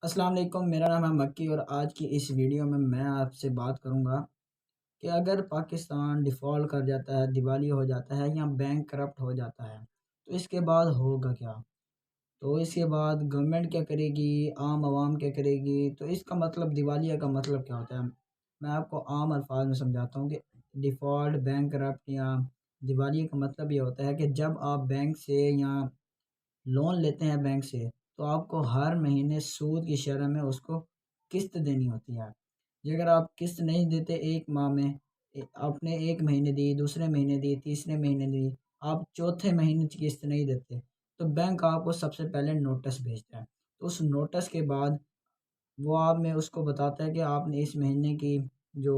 अस्सलाम वालेकुम। मेरा नाम है मक्की और आज की इस वीडियो में मैं आपसे बात करूंगा कि अगर पाकिस्तान डिफ़ॉल्ट कर जाता है, दिवालिया हो जाता है या बैंक करप्ट हो जाता है, तो इसके बाद होगा क्या? तो इसके बाद गवर्नमेंट क्या करेगी, आम आवाम क्या करेगी? तो इसका मतलब दिवालिया का मतलब क्या होता है? मैं आपको आम अल्फाज में समझाता हूँ कि डिफ़ॉल्ट, बैंक करप्ट या दिवालिया का मतलब ये होता है कि जब आप बैंक से या लोन लेते हैं बैंक से, तो आपको हर महीने सूद की शरह में उसको किस्त देनी होती है। जी, अगर आप किस्त नहीं देते एक माह में, आपने एक महीने दी, दूसरे महीने दी, तीसरे महीने दी, आप चौथे महीने की किस्त नहीं देते, तो बैंक आपको सबसे पहले नोटिस भेजता है। तो उस नोटिस के बाद वो आप में उसको बताता है कि आपने इस महीने की जो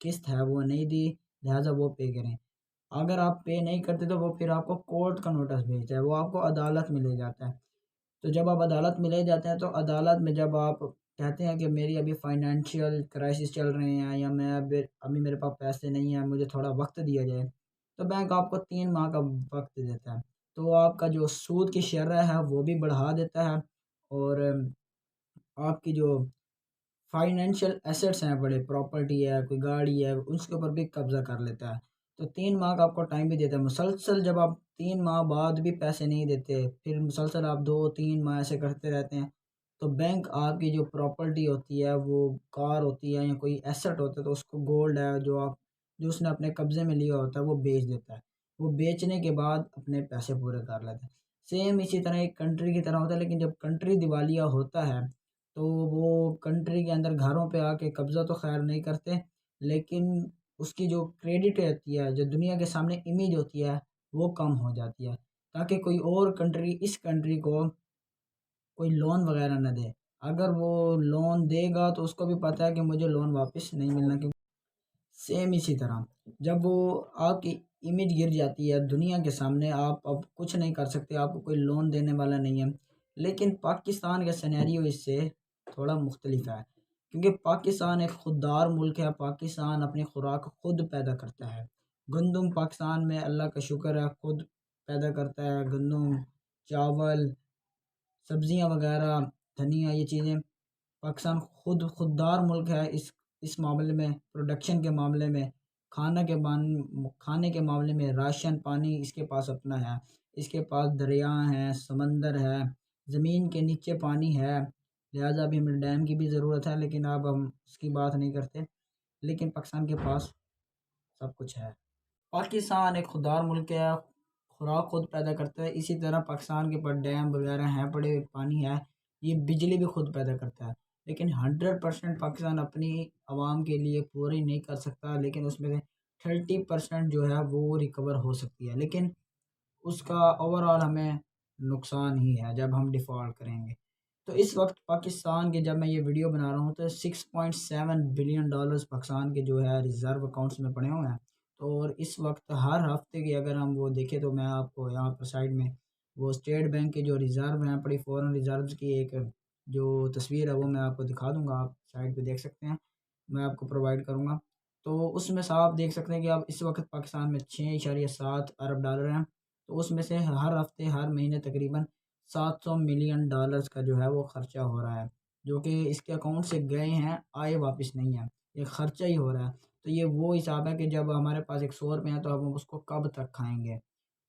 किस्त है वो नहीं दी, लिहाजा वो पे करें। अगर आप पे नहीं करते तो वो फिर आपको कोर्ट का नोटिस भेजता है, वो आपको अदालत में ले जाता है। तो जब आप अदालत में ले जाते हैं तो अदालत में जब आप कहते हैं कि मेरी अभी फाइनेंशियल क्राइसिस चल रहे हैं या मैं अभी मेरे पास पैसे नहीं हैं, मुझे थोड़ा वक्त दिया जाए, तो बैंक आपको 3 माह का वक्त देता है। तो आपका जो सूद की शरह है वो भी बढ़ा देता है और आपकी जो फाइनेंशियल एसेट्स हैं, बड़े प्रॉपर्टी है, कोई गाड़ी है, उसके ऊपर भी कब्ज़ा कर लेता है। तो 3 माह का आपको टाइम भी देता है। मुसलसल जब आप 3 माह बाद भी पैसे नहीं देते, फिर मुसलसल आप 2-3 माह ऐसे करते रहते हैं, तो बैंक आपकी जो प्रॉपर्टी होती है, वो कार होती है या कोई एसेट होता है, तो उसको गोल्ड है जो उसने अपने कब्ज़े में लिया होता है, वो बेच देता है। वो बेचने के बाद अपने पैसे पूरे कर लेता है। सेम इसी तरह एक कंट्री की तरह होता है, लेकिन जब कंट्री दिवालिया होता है तो वो कंट्री के अंदर घरों पे आके कब्ज़ा तो ख़ैर नहीं करते, लेकिन उसकी जो क्रेडिट रहती है, जो दुनिया के सामने इमेज होती है, वो कम हो जाती है, ताकि कोई और कंट्री इस कंट्री को कोई लोन वग़ैरह ना दे। अगर वो लोन देगा तो उसको भी पता है कि मुझे लोन वापस नहीं मिलना, क्योंकि सेम इसी तरह जब वो आपकी इमेज गिर जाती है दुनिया के सामने, आप अब कुछ नहीं कर सकते, आपको कोई लोन देने वाला नहीं है। लेकिन पाकिस्तान का सिनेरियो इससे थोड़ा मुख्तलिफ है, क्योंकि पाकिस्तान एक खुददार मुल्क है। पाकिस्तान अपनी खुराक खुद पैदा करता है। गंदम पाकिस्तान में अल्लाह का शुक्र है खुद पैदा करता है, गंदम, चावल, सब्जियां वगैरह, धनिया, ये चीज़ें पाकिस्तान खुददार मुल्क है इस मामले में, प्रोडक्शन के मामले में, खाने के मामले में, राशन पानी इसके पास अपना है। इसके पास दरिया हैं, समंदर है, ज़मीन के नीचे पानी है, लिहाजा अभी हमें डैम की भी ज़रूरत है, लेकिन अब हम उसकी बात नहीं करते। लेकिन पाकिस्तान के पास सब कुछ है। पाकिस्तान एक खुददार मुल्क है, खुराक खुद पैदा करता है। इसी तरह पाकिस्तान के पास डैम वगैरह हैं, बड़े पानी है, ये बिजली भी खुद पैदा करता है। लेकिन 100% पाकिस्तान अपनी आवाम के लिए पूरी नहीं कर सकता, लेकिन उसमें से 30% जो है वो रिकवर हो सकती है। लेकिन उसका ओवरऑल हमें नुकसान ही है जब हम डिफ़ॉल्ट करेंगे। तो इस वक्त पाकिस्तान के, जब मैं ये वीडियो बना रहा हूँ, तो $6.7 बिलियन पाकिस्तान के जो है रिज़र्व अकाउंट्स में पड़े हुए हैं। तो और इस वक्त हर हफ्ते की अगर हम वो देखें, तो मैं आपको यहाँ पर साइड में वो स्टेट बैंक के जो रिज़र्व हैं, पड़ी फॉरेन रिज़र्व्स की एक जो तस्वीर है वो मैं आपको दिखा दूँगा, आप साइड पे देख सकते हैं, मैं आपको प्रोवाइड करूँगा। तो उसमें साफ देख सकते हैं कि अब इस वक्त पाकिस्तान में $6.7 अरब हैं। तो उसमें से हर हफ्ते, हर महीने तकरीबन $700 मिलियन का जो है वो खर्चा हो रहा है, जो कि इसके अकाउंट से गए हैं, आए वापस नहीं है, ये खर्चा ही हो रहा है। तो ये वो हिसाब है कि जब हमारे पास एक 100 रुपये हैं तो हम उसको कब तक खाएंगे।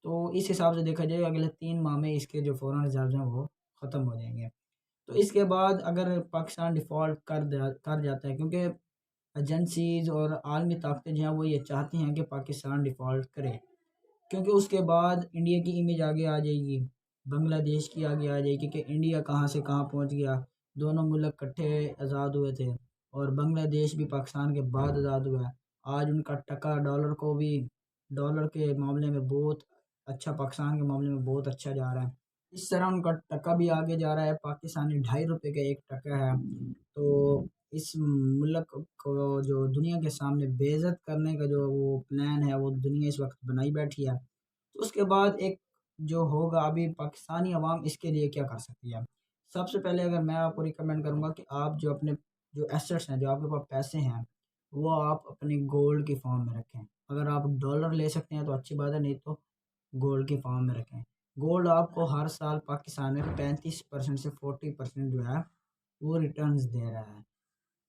तो इस हिसाब से देखा जाए अगले 3 माह में इसके जो फॉरेन रिजर्व हैं वो ख़त्म हो जाएंगे। तो इसके बाद अगर पाकिस्तान डिफ़ॉल्ट कर जाता है, क्योंकि एजेंसीज़ और आलमी ताकतें जो हैं वो ये चाहती हैं कि पाकिस्तान डिफ़ॉल्ट करे, क्योंकि उसके बाद इंडिया की इमेज आगे आ जाएगी, बांग्लादेश की आगे आ जाएगी कि इंडिया कहाँ से कहाँ पहुँच गया। दोनों मुल्क इकट्ठे आज़ाद हुए थे और बांग्लादेश भी पाकिस्तान के बाद आज़ाद हुआ है। आज उनका टका डॉलर के मामले में बहुत अच्छा, पाकिस्तान के मामले में बहुत अच्छा जा रहा है। इस तरह उनका टका भी आगे जा रहा है। पाकिस्तानी ₹2.5 का एक टका है। तो इस मुल्क को जो दुनिया के सामने बेइज़्ज़त करने का जो वो प्लान है, वो दुनिया इस वक़्त बनाई बैठी है। तो उसके बाद एक जो होगा, अभी पाकिस्तानी अवाम इसके लिए क्या कर सकती है? सबसे पहले अगर मैं आपको रिकमेंड करूँगा कि आप जो अपने जो एसेट्स हैं, जो आपके पास पैसे हैं, वो आप अपने गोल्ड की फ़ॉर्म में रखें। अगर आप डॉलर ले सकते हैं तो अच्छी बात है, नहीं तो गोल्ड की फ़ॉर्म में रखें। गोल्ड आपको हर साल पाकिस्तान में 35% से 40% जो है वो रिटर्न्स दे रहा है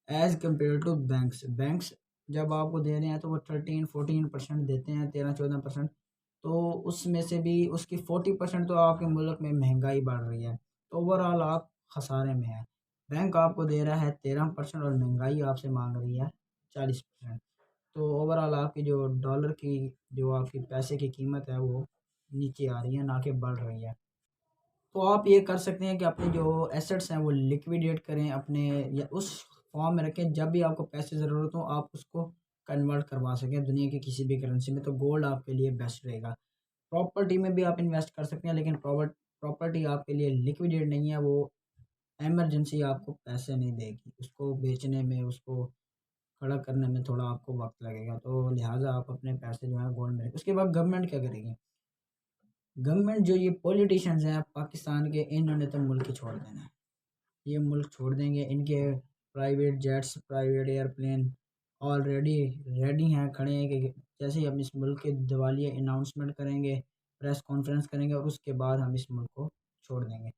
as compared to banks. Banks जब आपको दे रहे हैं तो वो 13-14% देते हैं, 13-14%। तो उसमें से भी उसकी 40% तो आपके मुल्क में महंगाई बढ़ रही है, तो ओवरऑल आप खसारे में हैं। बैंक आपको दे रहा है 13% और महंगाई आपसे मांग रही है 40%। तो ओवरऑल आपकी जो डॉलर की जो आपकी पैसे की कीमत है वो नीचे आ रही है, ना कि बढ़ रही है। तो आप ये कर सकते हैं कि अपने जो एसेट्स हैं वो लिक्विडेट करें अपने, या उस फॉर्म में रखें जब भी आपको पैसे ज़रूरत हो आप उसको कन्वर्ट करवा सकें दुनिया की किसी भी करेंसी में। तो गोल्ड आपके लिए बेस्ट रहेगा। प्रॉपर्टी में भी आप इन्वेस्ट कर सकते हैं, लेकिन प्रॉपर्टी आपके लिए लिक्विडेट नहीं है, वो इमरजेंसी आपको पैसे नहीं देगी। उसको बेचने में, उसको खड़ा करने में थोड़ा आपको वक़्त लगेगा, तो लिहाज़ा आप अपने पैसे जो हैं गोल्ड में रखें। उसके बाद गवर्नमेंट क्या करेगी? गवर्नमेंट जो ये पॉलिटिशियंस हैं पाकिस्तान के, इन्होंने तो मुल्क ही छोड़ देना है। ये मुल्क छोड़ देंगे। इनके private jets, private airplane already ready हैं, खड़े हैं कि जैसे ही हम इस मुल्क के दिवालिया अनाउंसमेंट करेंगे, प्रेस कॉन्फ्रेंस करेंगे और उसके बाद हम इस मुल्क को छोड़ देंगे।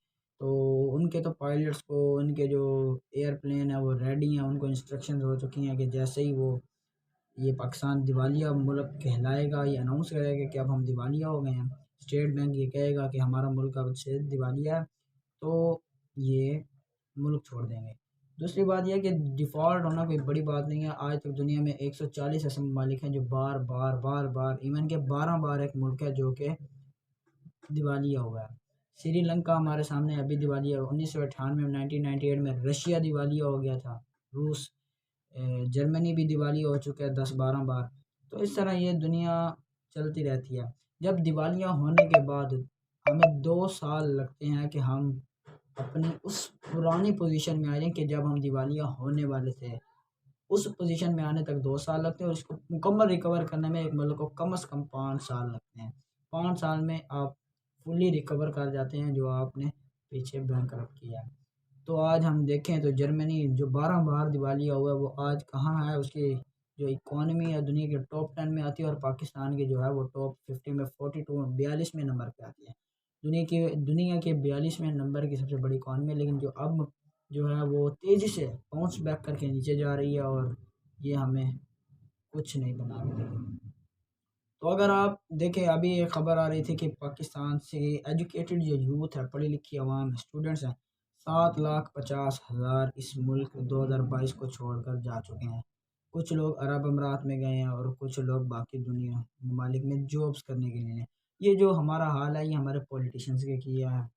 तो उनके तो पायलट्स को, उनके जो एयरप्लेन है वो रेडी हैं, उनको इंस्ट्रक्शंस हो चुकी हैं कि जैसे ही वो ये पाकिस्तान दिवालिया मुल्क कहलाएगा, ये अनाउंस करेगा कि अब हम दिवालिया हो गए हैं, स्टेट बैंक ये कहेगा कि हमारा मुल्क अब से दिवालिया है, तो ये मुल्क छोड़ देंगे। दूसरी बात ये है कि डिफ़ॉल्ट होना कोई बड़ी बात नहीं है। आज तक दुनिया में 140 ऐसे ममालिक हैं जो बार-बार इवन के 12 बार एक मुल्क है जो कि दिवालिया हुआ है। श्रीलंका हमारे सामने अभी दिवालिया 1998 में, 1998 में रशिया दिवालिया हो गया था। रूस जर्मनी भी दिवालिया हो चुका है 10-12 बार। तो इस तरह ये दुनिया चलती रहती है। जब दिवालिया होने के बाद हमें 2 साल लगते हैं कि हम अपनी उस पुरानी पोज़ीशन में आ जाएँ कि जब हम दिवालिया होने वाले थे। उस पोज़ीशन में आने तक 2 साल लगते हैं और इसको मुकम्मल रिकवर करने में एक मुल्क को कम से कम 5 साल लगते हैं। 5 साल में आप फुली रिकवर कर जाते हैं जो आपने पीछे बैंकरप्ट किया है। तो आज हम देखें तो जर्मनी जो 12 बार दिवालिया हुआ है वो आज कहाँ है? उसकी जो इकॉनमी है दुनिया के टॉप 10 में आती है और पाकिस्तान की जो है वो टॉप 50 में 42वें नंबर पे आती है। दुनिया के 42वें नंबर की सबसे बड़ी इकॉनमी है, लेकिन जो अब जो है वो तेज़ी से बाउंस बैक करके नीचे जा रही है और ये हमें कुछ नहीं बना के देगी। तो अगर आप देखें, अभी एक खबर आ रही थी कि पाकिस्तान से एजुकेटेड जो यूथ है, पढ़ी लिखी अवाम है, स्टूडेंट्स हैं, 7,50,000 इस मुल्क 2022 को छोड़कर जा चुके हैं। कुछ लोग अरब अमीरात में गए हैं और कुछ लोग बाकी दुनिया ममालिक में जॉब्स करने के लिए हैं। ये जो हमारा हाल है ये हमारे पॉलिटिशियंस के किया है।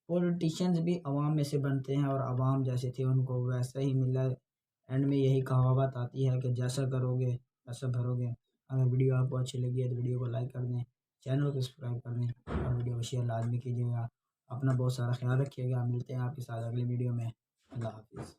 पॉलिटिशियंस भी अवाम में से बनते हैं और अवाम जैसे थे उनको वैसा ही मिला। एंड में यही कहावत आती है कि जैसा करोगे वैसा भरोगे। अगर वीडियो आपको अच्छी लगी है तो वीडियो को लाइक कर दें, चैनल को सब्सक्राइब कर दें और वीडियो को शेयर लाजमी कीजिएगा। अपना बहुत सारा ख्याल रखिएगा। मिलते हैं आपके साथ अगले वीडियो में। अल्लाह हाफ़िज़।